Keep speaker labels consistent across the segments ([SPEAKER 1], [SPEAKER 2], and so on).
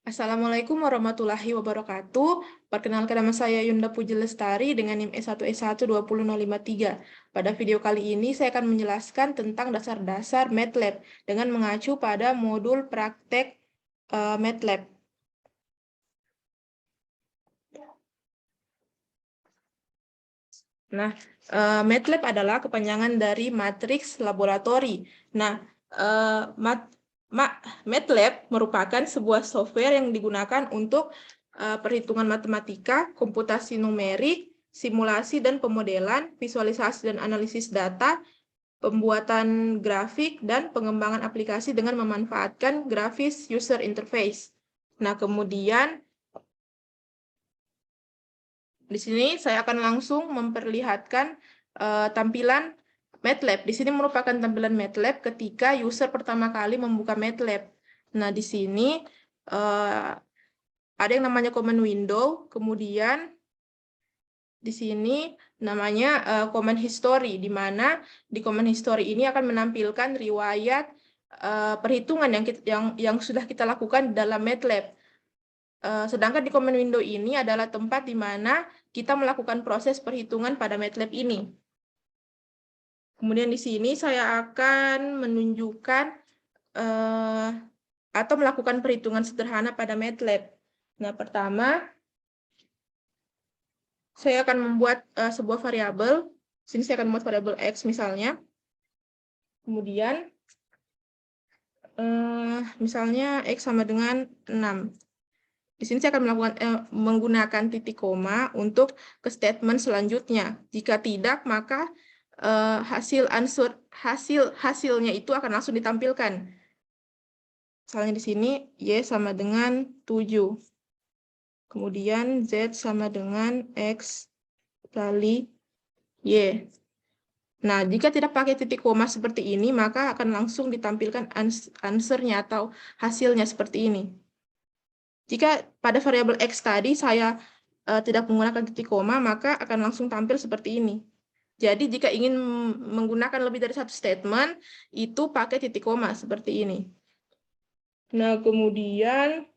[SPEAKER 1] Assalamualaikum warahmatullahi wabarakatuh. Perkenalkan nama saya Yunda Puji Lestari dengan NIM S1S1 20053. Pada video kali ini saya akan menjelaskan tentang dasar-dasar MATLAB dengan mengacu pada modul praktek MATLAB. Nah, MATLAB adalah kepanjangan dari matriks laboratori. Nah, MATLAB merupakan sebuah software yang digunakan untuk perhitungan matematika, komputasi numerik, simulasi dan pemodelan, visualisasi dan analisis data, pembuatan grafik, dan pengembangan aplikasi dengan memanfaatkan grafis user interface. Nah, kemudian di sini saya akan langsung memperlihatkan tampilan MATLAB. Di sini merupakan tampilan MATLAB ketika user pertama kali membuka MATLAB. Nah, di sini ada yang namanya command window, kemudian di sini namanya command history, di mana di command history ini akan menampilkan riwayat perhitungan yang sudah kita lakukan dalam MATLAB. Sedangkan di command window ini adalah tempat di mana kita melakukan proses perhitungan pada MATLAB ini. Kemudian di sini saya akan menunjukkan atau melakukan perhitungan sederhana pada MATLAB. Nah, pertama, saya akan membuat sebuah variabel. Di sini saya akan membuat variabel X misalnya. Kemudian, misalnya X sama dengan 6. Di sini saya akan menggunakan titik koma untuk ke statement selanjutnya. Jika tidak, maka hasilnya itu akan langsung ditampilkan. Misalnya di sini Y sama dengan 7. Kemudian Z sama dengan X kali Y. Nah, jika tidak pakai titik koma seperti ini, maka akan langsung ditampilkan answer-nya atau hasilnya seperti ini. Jika pada variabel X tadi saya tidak menggunakan titik koma, maka akan langsung tampil seperti ini. Jadi jika ingin menggunakan lebih dari satu statement, itu pakai titik koma seperti ini. Nah, kemudian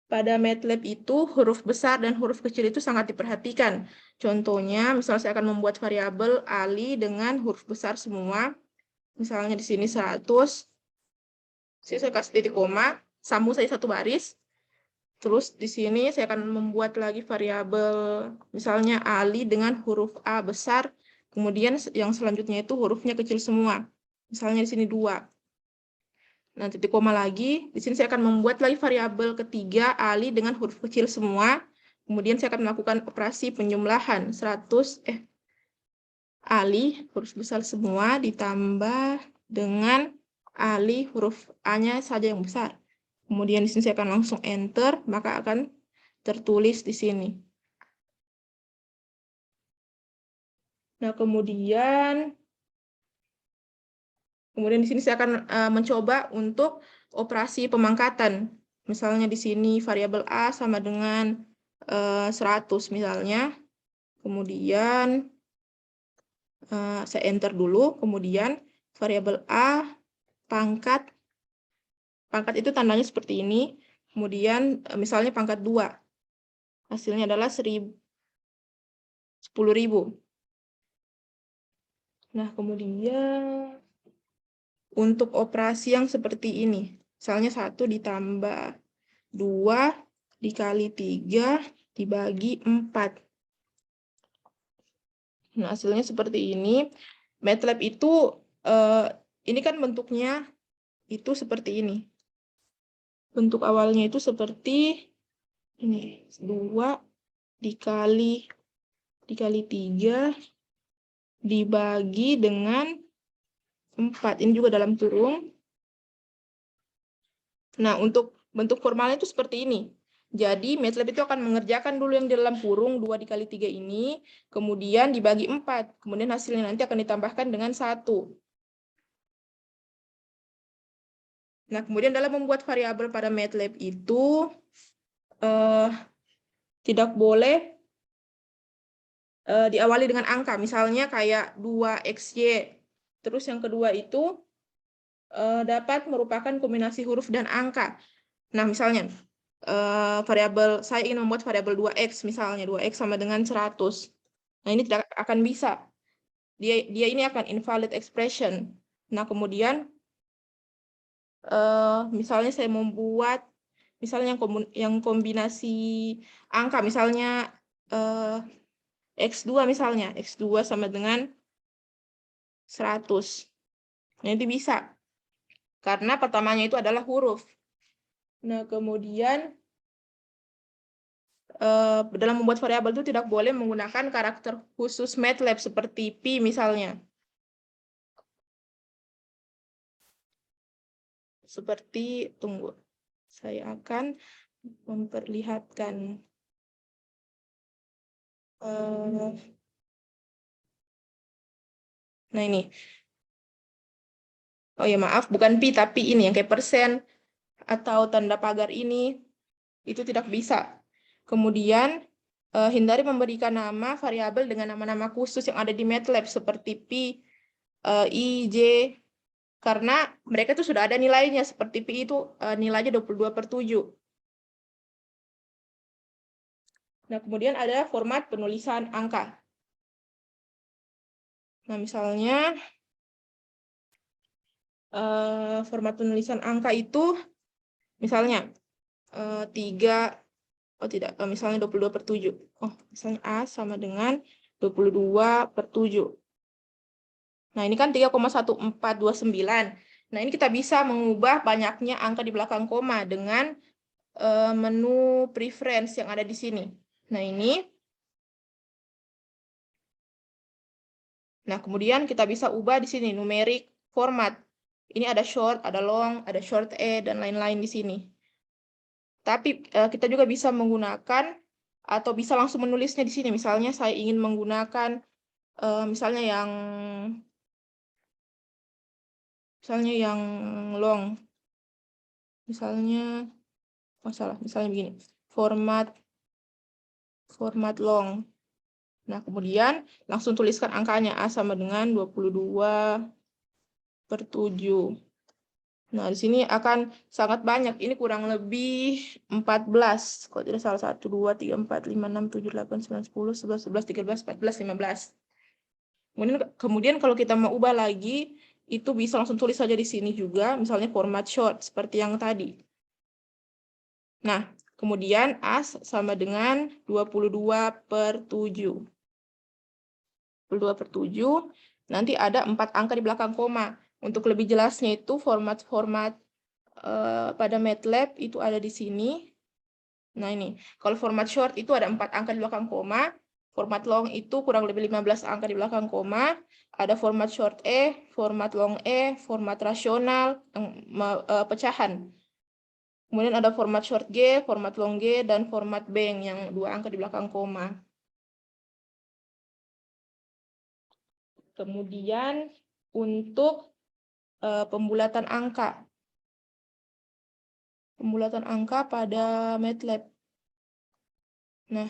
[SPEAKER 1] pada MATLAB itu huruf besar dan huruf kecil itu sangat diperhatikan. Contohnya, misalnya saya akan membuat variabel Ali dengan huruf besar semua. Misalnya di sini 100. Saya kasih titik koma, sambung saja satu baris. Terus di sini saya akan membuat lagi variabel misalnya Ali dengan huruf A besar, kemudian yang selanjutnya itu hurufnya kecil semua. Misalnya di sini 2. Nah, titik koma lagi. Di sini saya akan membuat lagi variabel ketiga Ali dengan huruf kecil semua. Kemudian saya akan melakukan operasi penjumlahan 100 Ali huruf besar semua ditambah dengan Ali huruf A-nya saja yang besar. Kemudian di sini saya akan langsung enter, maka akan tertulis di sini. Nah, kemudian di sini saya akan mencoba untuk operasi pemangkatan. Misalnya di sini variabel A sama dengan 100 misalnya. Kemudian saya enter dulu, kemudian variabel A pangkat itu tandanya seperti ini. Kemudian misalnya pangkat 2. Hasilnya adalah 10.000. Nah, kemudian untuk operasi yang seperti ini, misalnya 1 ditambah 2 dikali 3 dibagi 4. Nah, hasilnya seperti ini. MATLAB itu, ini kan bentuknya itu seperti ini. Bentuk awalnya itu seperti ini, 2 dikali 3 dibagi dengan 4. Ini juga dalam kurung. Nah, untuk bentuk formalnya itu seperti ini. Jadi, MATLAB itu akan mengerjakan dulu yang di dalam kurung 2 dikali 3 ini, kemudian dibagi 4. Kemudian hasilnya nanti akan ditambahkan dengan 1. Nah, kemudian dalam membuat variabel pada MATLAB itu, tidak boleh diawali dengan angka. Misalnya kayak 2XY. Terus yang kedua itu dapat merupakan kombinasi huruf dan angka. Nah, misalnya variabel, saya ingin membuat variabel 2x, misalnya 2x sama dengan 100. Nah, ini tidak akan bisa. Dia ini akan invalid expression. Nah, kemudian misalnya saya membuat misalnya yang kombinasi angka, misalnya X2 misalnya, X2 sama dengan 100. Nah, itu bisa. Karena pertamanya itu adalah huruf. Nah, kemudian dalam membuat variabel itu tidak boleh menggunakan karakter khusus MATLAB seperti pi misalnya. Seperti, tunggu, saya akan memperlihatkan. Nah, ini. Oh ya, maaf, bukan pi, tapi ini yang kayak persen atau tanda pagar ini, itu tidak bisa. Kemudian, hindari memberikan nama variabel dengan nama-nama khusus yang ada di MATLAB seperti pi, i, j, karena mereka itu sudah ada nilainya, seperti pi itu nilainya 22/7. Nah, kemudian ada format penulisan angka. Nah, misalnya format penulisan angka itu misalnya 3, oh tidak, misalnya 22/7. Oh, misalnya A sama dengan 22/7. Nah, ini kan 3,1429. Nah, ini kita bisa mengubah banyaknya angka di belakang koma dengan menu preference yang ada di sini. Nah, ini. Nah, kemudian kita bisa ubah di sini numeric format. Ini ada short, ada long, ada short E, dan lain-lain di sini. Tapi kita juga bisa menggunakan atau bisa langsung menulisnya di sini. Misalnya saya ingin menggunakan misalnya yang long. Misalnya misalnya begini. Format long. Nah, kemudian langsung tuliskan angkanya A sama dengan 22/7. Nah, di sini akan sangat banyak. Ini kurang lebih 14. Kalau tidak salah, 1, 2, 3, 4, 5, 6, 7, 8, 9, 10, 11, 12, 13, 14, 15. Kemudian kalau kita mau ubah lagi, itu bisa langsung tulis saja di sini juga, misalnya format short, seperti yang tadi. Nah, kemudian A sama dengan 22/7. 22/7, nanti ada 4 angka di belakang koma. Untuk lebih jelasnya itu format-format pada MATLAB itu ada di sini. Nah, ini. Kalau format short itu ada 4 angka di belakang koma. Format long itu kurang lebih 15 angka di belakang koma. Ada format short E, format long E, format rasional, pecahan. Kemudian ada format short G, format long G, dan format bank yang 2 angka di belakang koma. Kemudian untuk pembulatan angka. Pembulatan angka pada MATLAB. Nah,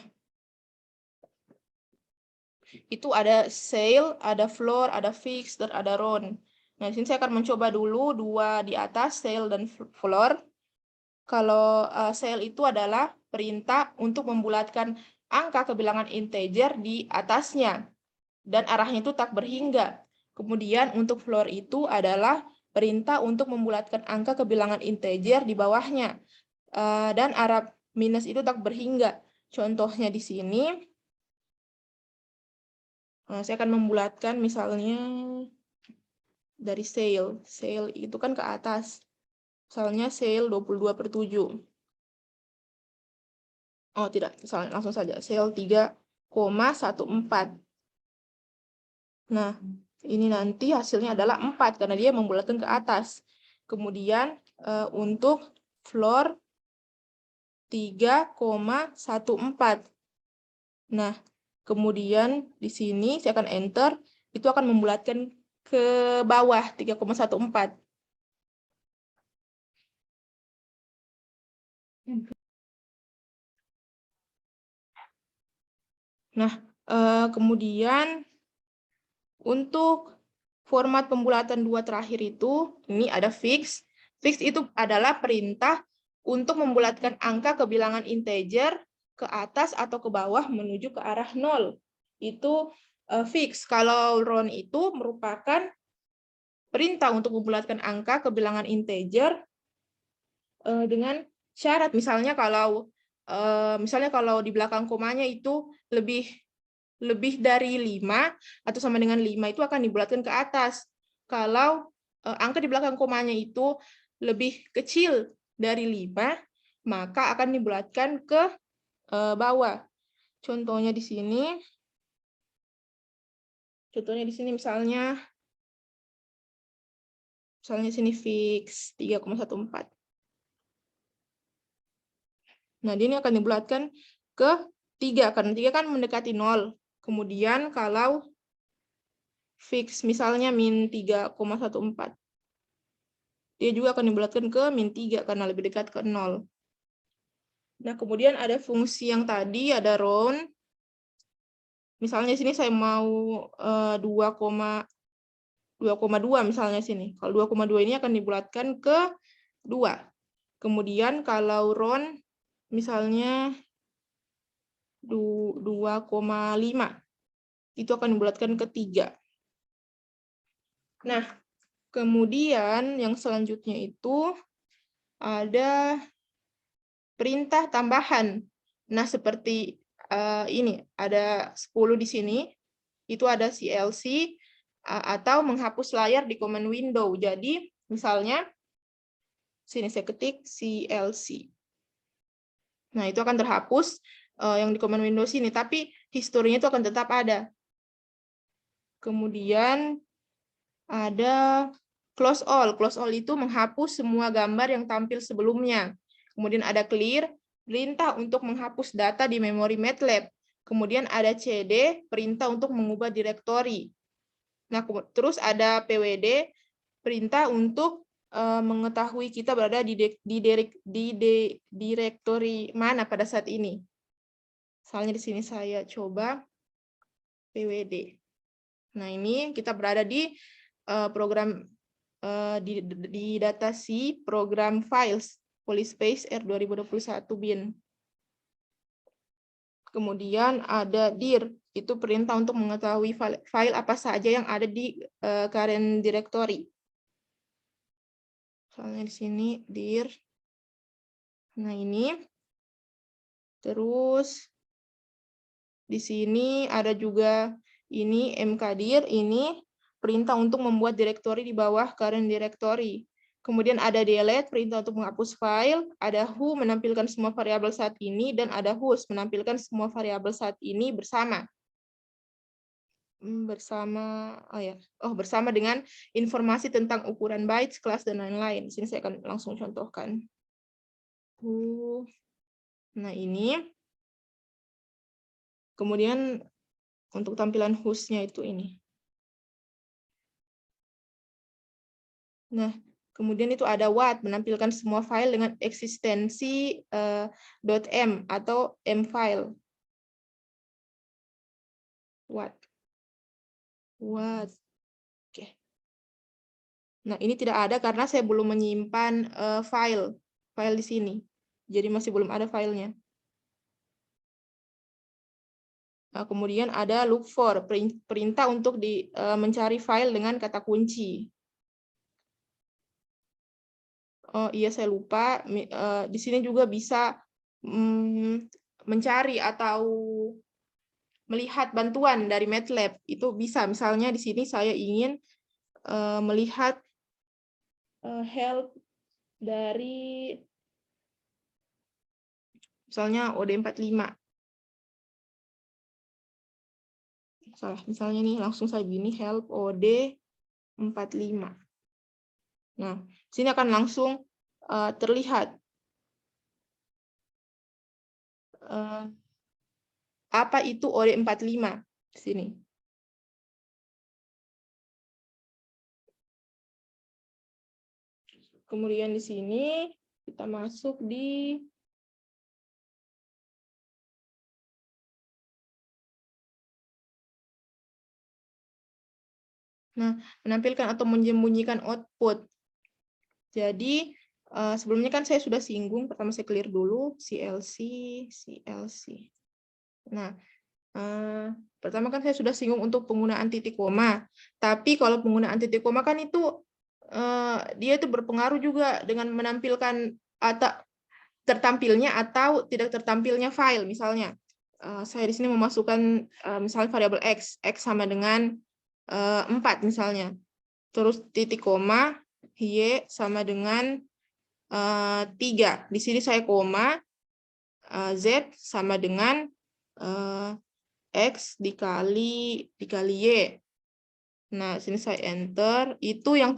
[SPEAKER 1] itu ada sale, ada floor, ada fix, dan ada round. Nah, di sini saya akan mencoba dulu 2 di atas, sale dan floor. Kalau sale itu adalah perintah untuk membulatkan angka kebilangan integer di atasnya, dan arahnya itu tak berhingga. Kemudian untuk floor itu adalah perintah untuk membulatkan angka kebilangan integer di bawahnya, dan arah minus itu tak berhingga. Contohnya di sini, saya akan membulatkan misalnya dari sale. Sale itu kan ke atas. Misalnya sale 22/7. Oh, tidak. Misalnya langsung saja. Sale 3,14. Nah, ini nanti hasilnya adalah 4 karena dia membulatkan ke atas. Kemudian untuk floor 3,14. Nah, kemudian di sini saya akan enter, itu akan membulatkan ke bawah 3,14. Nah, kemudian untuk format pembulatan 2 terakhir itu, ini ada fix. Fix itu adalah perintah untuk membulatkan angka ke bilangan integer ke atas atau ke bawah menuju ke arah 0. Itu fix. Kalau round itu merupakan perintah untuk membulatkan angka ke bilangan integer dengan syarat. Misalnya kalau di belakang komanya itu lebih dari 5 atau sama dengan 5 itu akan dibulatkan ke atas. Kalau angka di belakang komanya itu lebih kecil dari 5, maka akan dibulatkan ke bawah. Contohnya di sini. Misalnya sini fix 3,14. Nah, ini akan dibulatkan ke 3 karena 3 kan mendekati 0. Kemudian kalau fix misalnya min 3,14. Dia juga akan dibulatkan ke min 3 karena lebih dekat ke 0. Nah, kemudian ada fungsi yang tadi, ada round. Misalnya sini saya mau 2,2 misalnya sini. Kalau 2,2 ini akan dibulatkan ke 2. Kemudian kalau round misalnya 2,5 itu akan dibulatkan ke 3. Nah, kemudian yang selanjutnya itu ada perintah tambahan. Nah, seperti ini, ada 10 di sini, itu ada CLC atau menghapus layar di command window. Jadi, misalnya, sini saya ketik CLC. Nah, itu akan terhapus yang di command window sini, tapi historinya itu akan tetap ada. Kemudian ada close all. Close all itu menghapus semua gambar yang tampil sebelumnya. Kemudian ada clear, perintah untuk menghapus data di memori MATLAB. Kemudian ada CD, perintah untuk mengubah direktori. Nah, terus ada PWD, perintah untuk mengetahui kita berada di direktori mana pada saat ini. Misalnya di sini saya coba PWD. Nah, ini kita berada di program di data C program files Polyspace R2021 bin. Kemudian ada dir, itu perintah untuk mengetahui file apa saja yang ada di current directory. Misalnya di sini dir. Nah, ini. Terus di sini ada juga ini mkdir, ini perintah untuk membuat direktori di bawah current directory. Kemudian ada delete, perintah untuk menghapus file, ada who menampilkan semua variabel saat ini, dan ada whos menampilkan semua variabel saat ini bersama. Bersama dengan informasi tentang ukuran bytes, kelas, dan lain-lain. Di sini saya akan langsung contohkan. Nah, ini. Kemudian untuk tampilan hostnya itu ini. Nah, kemudian itu ada what, menampilkan semua file dengan eksistensi .m atau m-file. What. Oke. Nah, ini tidak ada karena saya belum menyimpan file di sini. Jadi masih belum ada filenya. Nah, kemudian ada look for, perintah untuk mencari file dengan kata kunci. Oh iya, saya lupa. Di sini juga bisa mencari atau melihat bantuan dari MATLAB. Itu bisa. Misalnya di sini saya ingin melihat help dari misalnya OD45. Misalnya nih langsung saya gini help OD45. Nah, sini akan langsung terlihat apa itu OD45 di sini. Kemudian di sini kita masuk di menampilkan atau menyembunyikan output. Jadi Sebelumnya kan saya sudah singgung, pertama saya clear dulu, CLC. Nah, pertama kan saya sudah singgung untuk penggunaan titik koma. Tapi kalau penggunaan titik koma kan itu dia itu berpengaruh juga dengan menampilkan atau tertampilnya atau tidak tertampilnya file. Misalnya, saya di sini memasukkan misalnya variabel x sama dengan 4 misalnya. Terus titik koma, y sama dengan 3. Di sini saya koma, z sama dengan x dikali y. Nah, sini saya enter. Itu yang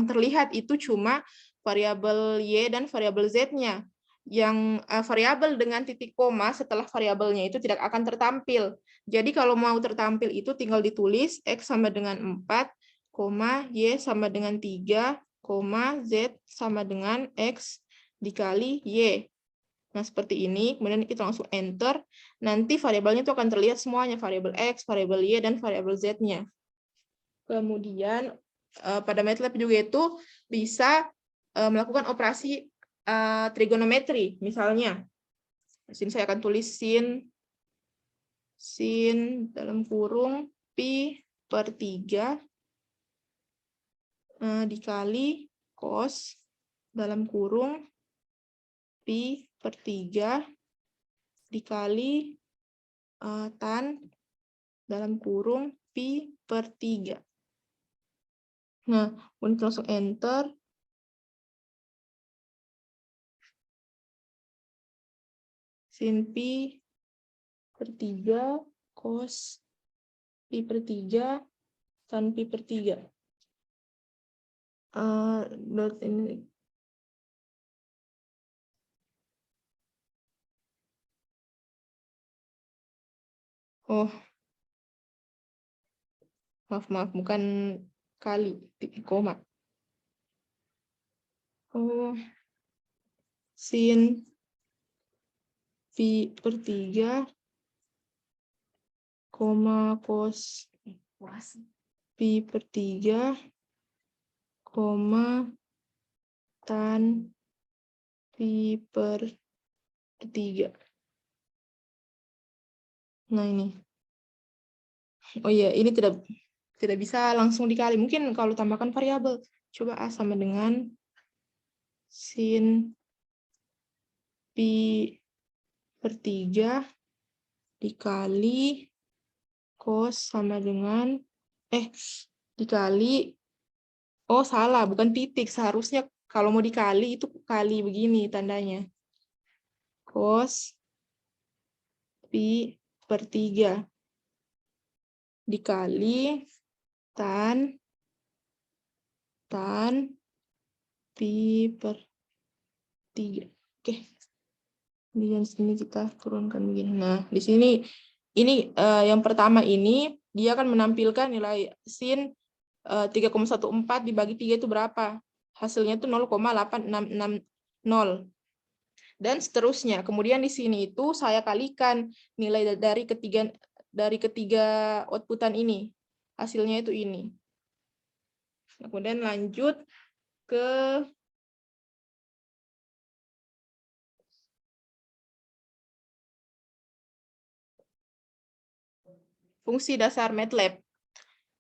[SPEAKER 1] terlihat itu cuma variabel y dan variabel z-nya. Yang variabel dengan titik koma setelah variabelnya itu tidak akan tertampil. Jadi kalau mau tertampil itu tinggal ditulis x sama dengan 4, y sama dengan 3, z sama dengan x dikali y. Nah, seperti ini. Kemudian kita langsung enter. Nanti variabelnya itu akan terlihat semuanya. Variabel x, variabel y, dan variabel z-nya. Kemudian pada MATLAB juga itu bisa melakukan operasi trigonometri. Misalnya, di sini saya akan tulis sin dalam kurung pi per 3 dikali cos dalam kurung pi per 3 dikali tan dalam kurung pi per 3. Nah, untuk langsung enter. Sin pi per 3 cos pi per 3 tan pi per 3. Ini. Oh, maaf, bukan kali, titik koma. Oh, sin pi per 3, cos pi per 3, tan pi per 3. Nah, ini. Oh iya, ini tidak bisa langsung dikali. Mungkin kalau tambahkan variabel. Coba A sama dengan sin pi per 3 dikali cos sama dengan dikali, oh salah, bukan titik, seharusnya kalau mau dikali itu kali begini tandanya, cos pi per 3 dikali tan pi per 3. Oke, kemudian sini kita turunkan begini. Nah, di sini ini yang pertama ini dia akan menampilkan nilai sin 3,14 dibagi 3 itu berapa? Hasilnya itu 0,8660. Dan seterusnya. Kemudian di sini itu saya kalikan nilai dari ketiga outputan ini. Hasilnya itu ini. Kemudian lanjut ke fungsi dasar MATLAB.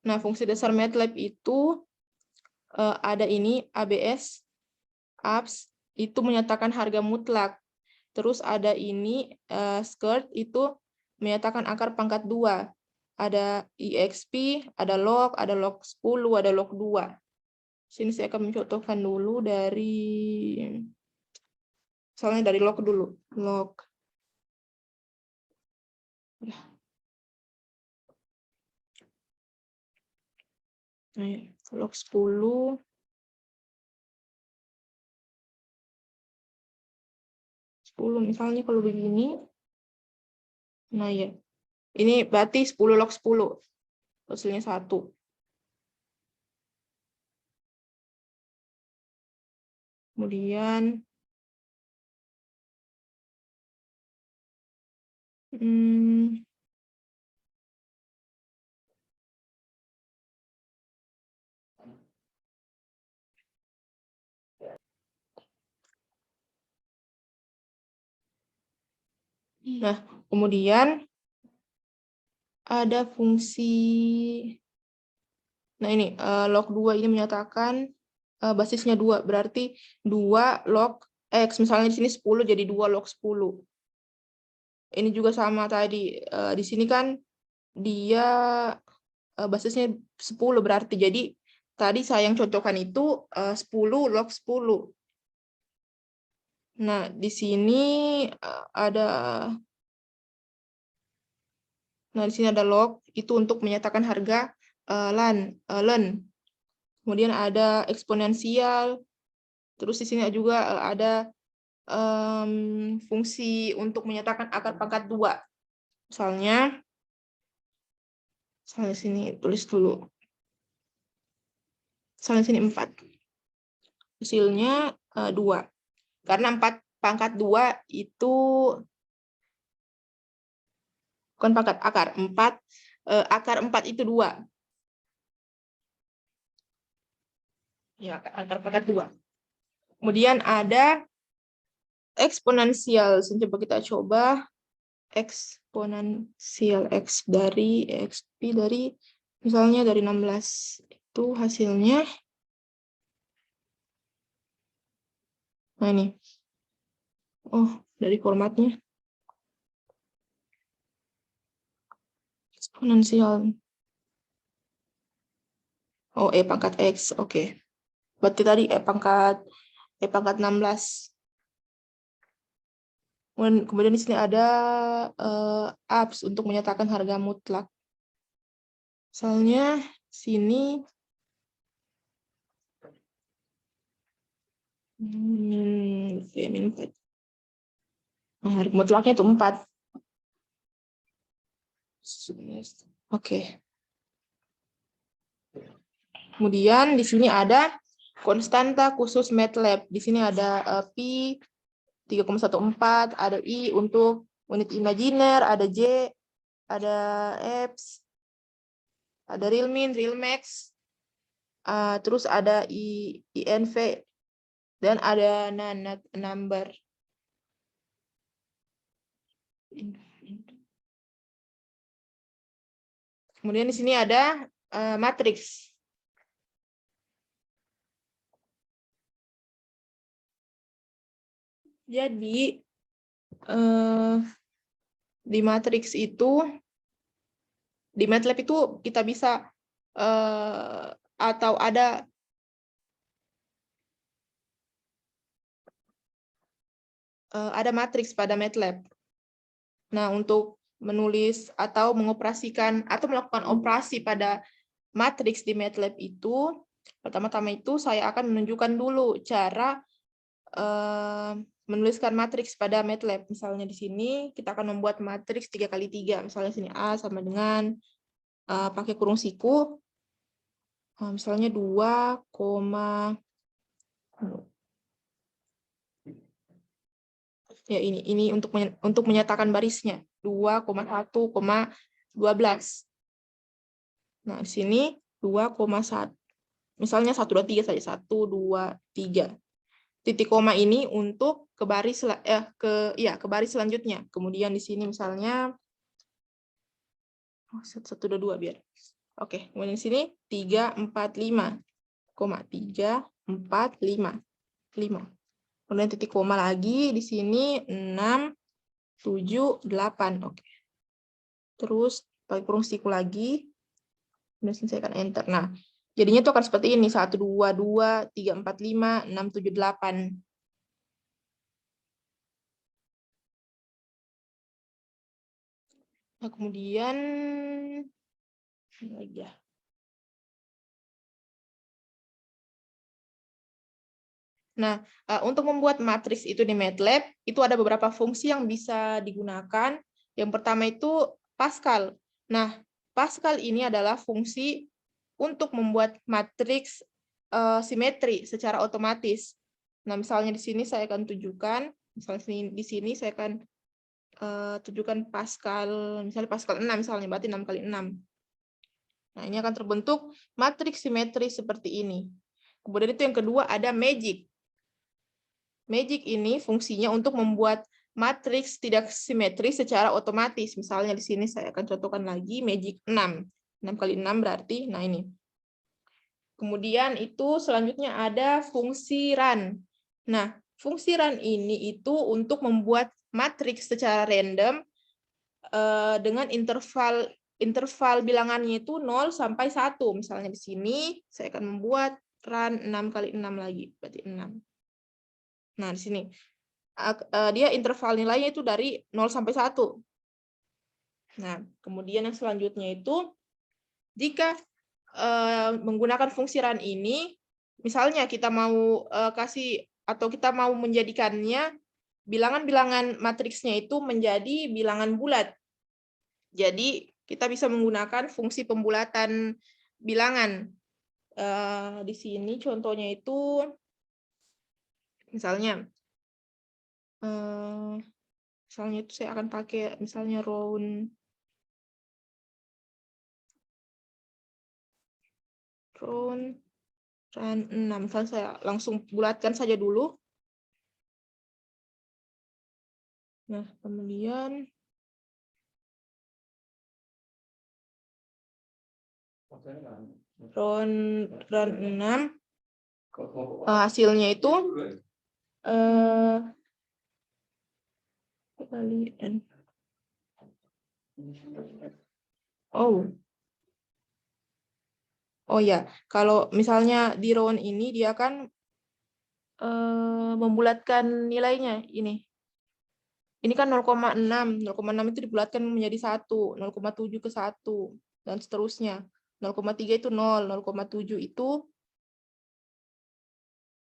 [SPEAKER 1] Nah, fungsi dasar MATLAB itu ada ini, ABS, ABS, itu menyatakan harga mutlak. Terus ada ini, skirt, itu menyatakan akar pangkat 2. Ada EXP, ada log 10, ada log 2. Sini saya akan mencontohkan dulu misalnya dari log dulu. Log. Log 10. 10 misalnya kalau begini. Nah ya. Ini berarti 10 log 10. Hasilnya 1. Kemudian Nah, kemudian ada fungsi, nah ini log 2 ini menyatakan basisnya 2, berarti 2 log X, misalnya di sini 10 jadi 2 log 10. Ini juga sama tadi, di sini kan dia basisnya 10, berarti jadi tadi saya yang cocokkan itu 10 log 10. Nah, di sini ada, nah di sini ada log, itu untuk menyatakan harga len. Kemudian ada eksponensial, terus di sini juga ada fungsi untuk menyatakan akar pangkat 2. Misalnya sini tulis dulu. Misalnya sini 4. Hasilnya 2. Karena 4 pangkat 2 itu bukan pangkat akar. 4 akar 4 itu 2. Ya, akar pangkat 2. Kemudian ada eksponensial. Coba kita coba eksponensial X dari XP dari misalnya dari 16. Itu hasilnya, nah ini. Oh, dari formatnya. Eksponensial. Oh, E pangkat X. Oke. Berarti tadi E pangkat 16. Kemudian di sini ada abs untuk menyatakan harga mutlak. Misalnya sini harga mutlaknya itu 4. Oke. Kemudian di sini ada konstanta khusus MATLAB. Di sini ada pi 3,14, ada i untuk unit imajiner, ada j, ada Fs, ada real min, real max, terus ada INV, dan ada number. Kemudian di sini ada matriks. Jadi di matriks itu, di MATLAB itu kita bisa atau ada matriks pada MATLAB. Nah, untuk menulis atau mengoperasikan atau melakukan operasi pada matriks di MATLAB itu, pertama-tama itu saya akan menunjukkan dulu cara menuliskan matriks pada MATLAB. Misalnya di sini kita akan membuat matriks 3x3. Misalnya sini A sama dengan pakai kurung siku. Misalnya 2, ya ini untuk menyatakan barisnya 2,1,12. Nah, di sini 2,1. Misalnya 1, 2, 3 saja. 1, 2, 3. Titik koma ini untuk ke baris selanjutnya. Kemudian di sini misalnya 1, 2, 2 biar. Oke, kemudian di sini 3, 4, 5. 3, 4, 5. 5. Kemudian titik koma lagi di sini 6, 7, 8. Oke. Terus pakai kurung siku lagi. Kemudian selesaikan enter. Nah, jadinya itu akan seperti ini. 1, 2, 2, 3, 4, 5, 6, 7, 8. Nah, kemudian ini lagi ya. Nah, untuk membuat matriks itu di MATLAB, itu ada beberapa fungsi yang bisa digunakan. Yang pertama itu Pascal. Nah, Pascal ini adalah fungsi untuk membuat matriks simetri secara otomatis. Nah, misalnya di sini saya akan tunjukkan, misalnya di sini saya akan tunjukkan Pascal, misalnya Pascal 6, misalnya berarti 6 kali 6. Nah, ini akan terbentuk matriks simetri seperti ini. Kemudian itu yang kedua ada magic. Magic ini fungsinya untuk membuat matriks tidak simetris secara otomatis. Misalnya di sini saya akan contohkan lagi magic 6. 6 kali 6 berarti, nah ini. Kemudian itu selanjutnya ada fungsi run. Nah, fungsi run ini itu untuk membuat matriks secara random dengan interval bilangannya itu 0 sampai 1. Misalnya di sini saya akan membuat run 6 kali 6 lagi, berarti 6. Nah, di sini dia interval nilainya itu dari 0 sampai 1. Nah, kemudian yang selanjutnya itu jika menggunakan fungsi run ini, misalnya kita mau kasih atau kita mau menjadikannya bilangan-bilangan matriksnya itu menjadi bilangan bulat. Jadi kita bisa menggunakan fungsi pembulatan bilangan. Di sini contohnya itu misalnya itu saya akan pakai misalnya run 6. Misalnya saya langsung bulatkan saja dulu. Nah, kemudian run 6 hasilnya itu kali n. Oh ya, kalau misalnya di round ini dia akan membulatkan nilainya ini. Ini kan 0,6. 0,6 itu dibulatkan menjadi 1, 0,7 ke 1 dan seterusnya. 0,3 itu 0, 0,7 itu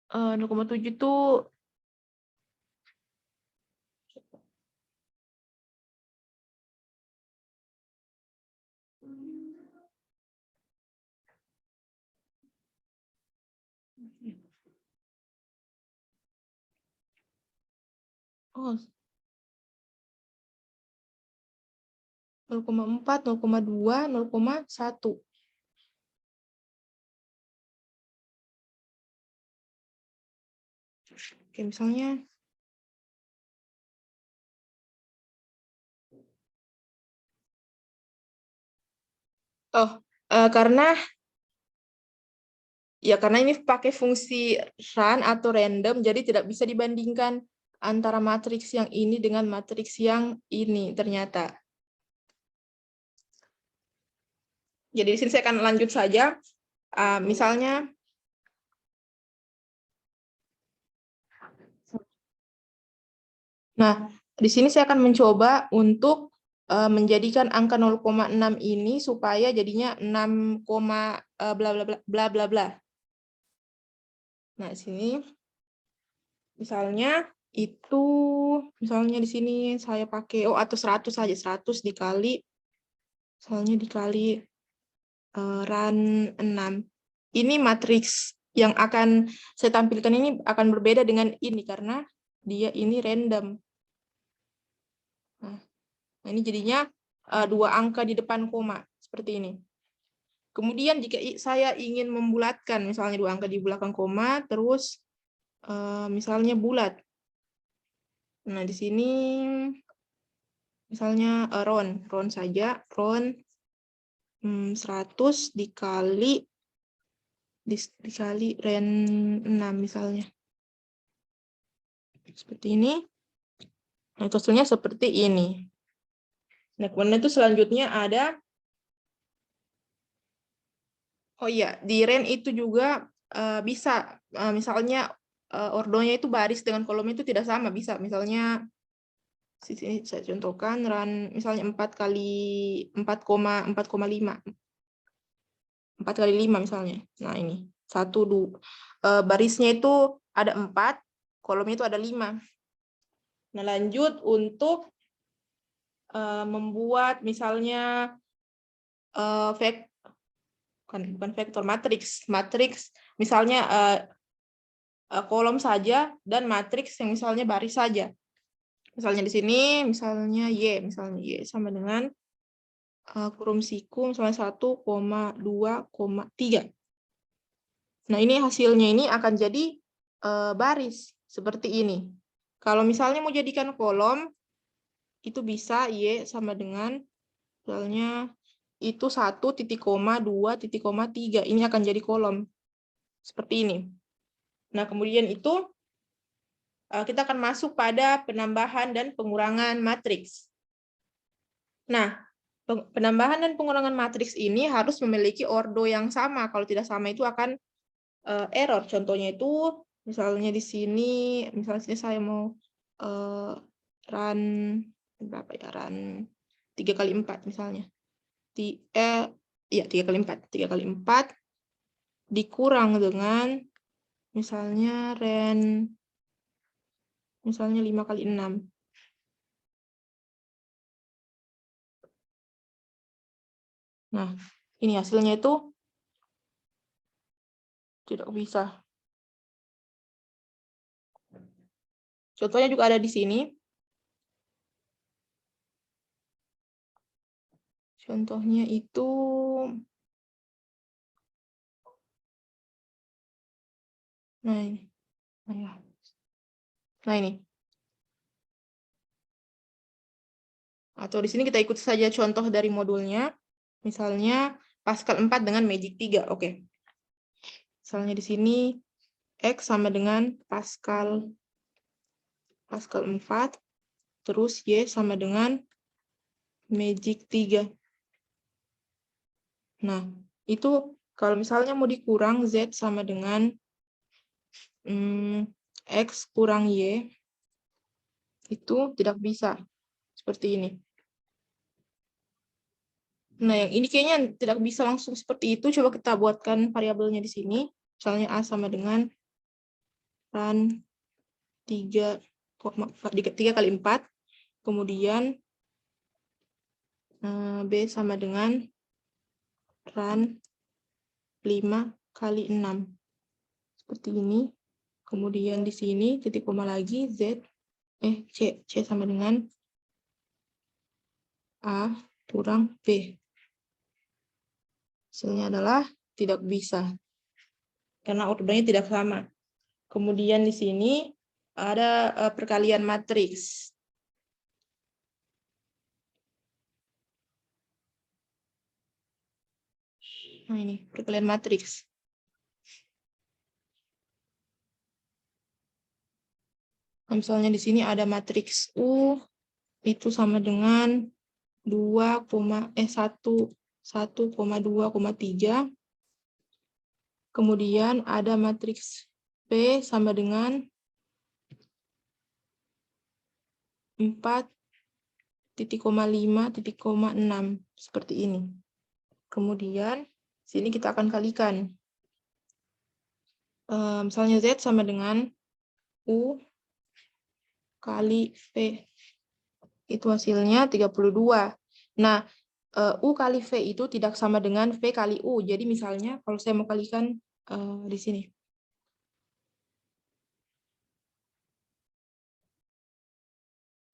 [SPEAKER 1] 0,7 itu oh 0,4, 0,2, 0,1. Oke, misalnya karena ini pakai fungsi run atau random, jadi tidak bisa dibandingkan antara matriks yang ini dengan matriks yang ini ternyata. Jadi di sini saya akan lanjut saja. Misalnya, nah di sini saya akan mencoba untuk menjadikan angka 0,6 ini supaya jadinya 6, bla bla bla bla bla bla. Nah, di sini misalnya itu misalnya di sini saya pakai atau 100 saja, 100 dikali misalnya dikali run 6. Ini matriks yang akan saya tampilkan ini akan berbeda dengan ini karena dia ini random. Nah, ini jadinya 2 angka di depan koma seperti ini. Kemudian jika saya ingin membulatkan misalnya 2 angka di belakang koma terus misalnya bulat. Nah, di sini misalnya round saja, round 100 dikali ren 6 misalnya. Seperti ini. Nah, hasilnya seperti ini. Nah, kemudian itu selanjutnya ada di ren itu juga bisa misalnya ordonya itu baris dengan kolom itu tidak sama, bisa misalnya sini saya contohkan run misalnya 4 kali 4,5 misalnya. Nah, ini 1 2 barisnya itu ada 4, kolomnya itu ada 5. Nah, lanjut untuk membuat misalnya bukan vektor matriks misalnya kolom saja dan matriks yang misalnya baris saja. Misalnya di sini misalnya Y sama dengan kurum siku misalnya 1,2,3. Nah, ini hasilnya ini akan jadi baris seperti ini. Kalau misalnya mau jadikan kolom, itu bisa Y sama dengan, misalnya itu 1, titik koma, 2, titik koma, 3. Ini akan jadi kolom. Seperti ini. Nah, kemudian itu kita akan masuk pada penambahan dan pengurangan matriks. Nah, penambahan dan pengurangan matriks ini harus memiliki ordo yang sama. Kalau tidak sama itu akan error. Contohnya itu, misalnya di sini, misalnya sini saya mau run berapa ya? Run 3 kali 4 misalnya. Iya, 3 kali 4. 3 kali 4 dikurang dengan misalnya ren misalnya 5 kali 6. Nah, ini hasilnya itu tidak bisa. Contohnya juga ada di sini. Contohnya itu nah ini. Nah ini. Atau di sini kita ikut saja contoh dari modulnya. Misalnya Pascal 4 dengan Magic 3. Oke. Misalnya di sini X sama dengan Pascal 4, terus Y sama dengan Magic 3. Nah, itu kalau misalnya mau dikurang Z sama dengan X kurang Y, itu tidak bisa. Seperti ini. Nah, yang ini kayaknya tidak bisa langsung seperti itu. Coba kita buatkan variabelnya di sini. Misalnya A sama dengan ran 3 kali 4. Kemudian B sama dengan ran 5 kali 6. Seperti ini. Kemudian di sini titik koma lagi C sama dengan A kurang B. Hasilnya adalah tidak bisa. Karena ordernya tidak sama. Kemudian di sini ada perkalian matriks. Nah ini, perkalian matriks. Nah, misalnya di sini ada matriks U, itu sama dengan 1,2,3. Kemudian ada matriks P sama dengan 4,5,6. Seperti ini. Kemudian, sini kita akan kalikan. Misalnya Z sama dengan U kali V. Itu hasilnya 32. Nah, U kali V itu tidak sama dengan V kali U. Jadi misalnya kalau saya mau kalikan di sini.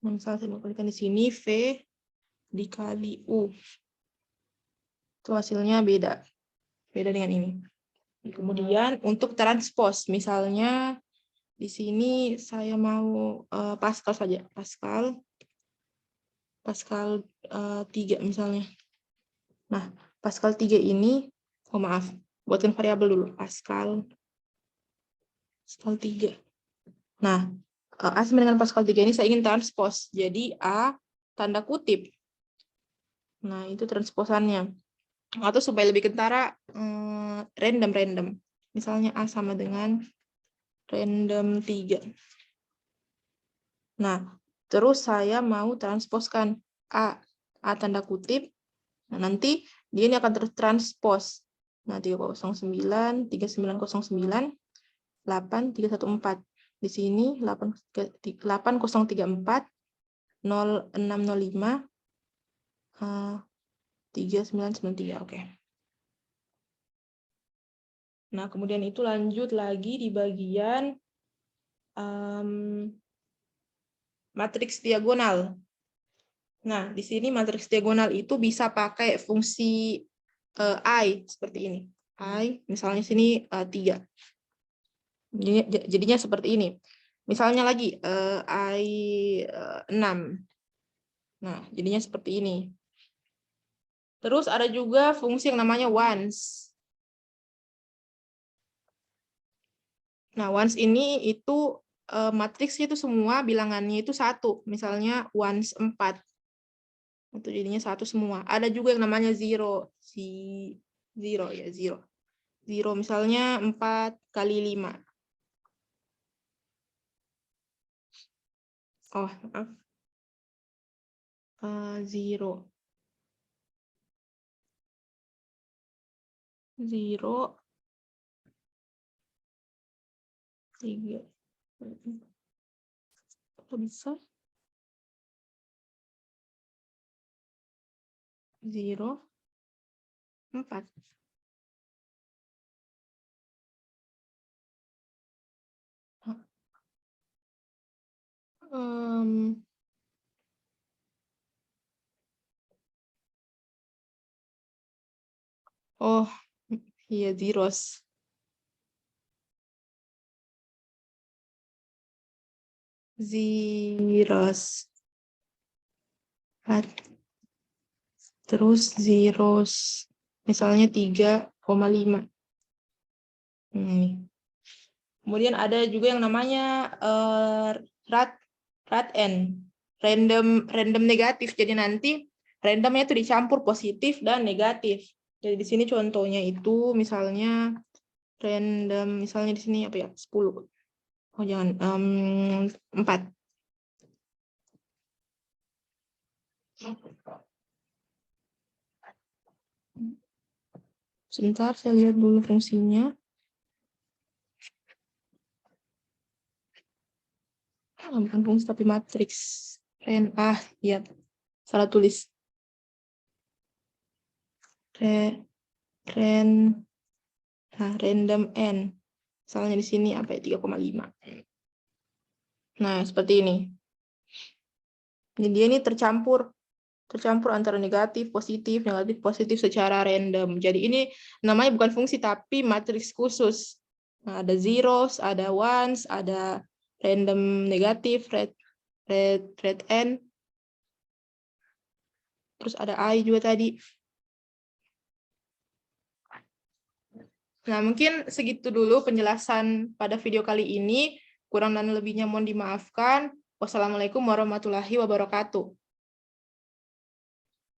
[SPEAKER 1] Nah, misalnya saya mau kalikan di sini, V dikali U. Itu hasilnya beda. Beda dengan ini. Kemudian untuk transpose, misalnya di sini saya mau Pascal saja. Pascal 3 misalnya. Nah, Pascal 3 ini, maaf, buatkan variabel dulu. Pascal 3. Nah, A sama dengan Pascal 3 ini saya ingin transpose. Jadi A tanda kutip. Nah, itu transposannya. Atau supaya lebih kentara, random. Misalnya A sama dengan random 3. Nah, terus saya mau transposkan A tanda kutip. Nah, nanti dia ini akan tertranspos. Nah, 309, 3909, 8314. Di sini 8034, 0605, 3993. Oke. Nah, kemudian itu lanjut lagi di bagian matriks diagonal. Nah, di sini matriks diagonal itu bisa pakai fungsi I seperti ini. I, misalnya sini 3. Jadinya seperti ini. Misalnya lagi, I 6. Nah, jadinya seperti ini. Terus ada juga fungsi yang namanya once. Nah, once ini itu matriksnya itu semua bilangannya itu 1. Misalnya once 4. Itu jadinya 1 semua. Ada juga yang namanya zero. Zero ya, zero. Zero misalnya 4 kali 5. Oh, maaf. Zero. Zero. 3. Kok bisa? Zero. 4. Oh, iya, zeros. Zeros. Terus zeros. Misalnya 3,5. Kemudian ada juga yang namanya random negatif. Jadi nanti randomnya itu dicampur positif dan negatif. Jadi di sini contohnya itu misalnya random, misalnya di sini apa ya, 10. Oh jangan, 4. Sebentar, saya lihat dulu fungsinya. Bukan fungsi tapi matriks. Ya, salah tulis. Random n. Misalnya di sini apa ya, 3,5. Nah, seperti ini. Jadi ini tercampur antara negatif, positif secara random. Jadi ini namanya bukan fungsi tapi matriks khusus. Nah, ada zeros, ada ones, ada random negatif, red n, terus ada I juga tadi. Nah, mungkin segitu dulu penjelasan pada video kali ini. Kurang dan lebihnya mohon dimaafkan. Wassalamualaikum warahmatullahi wabarakatuh.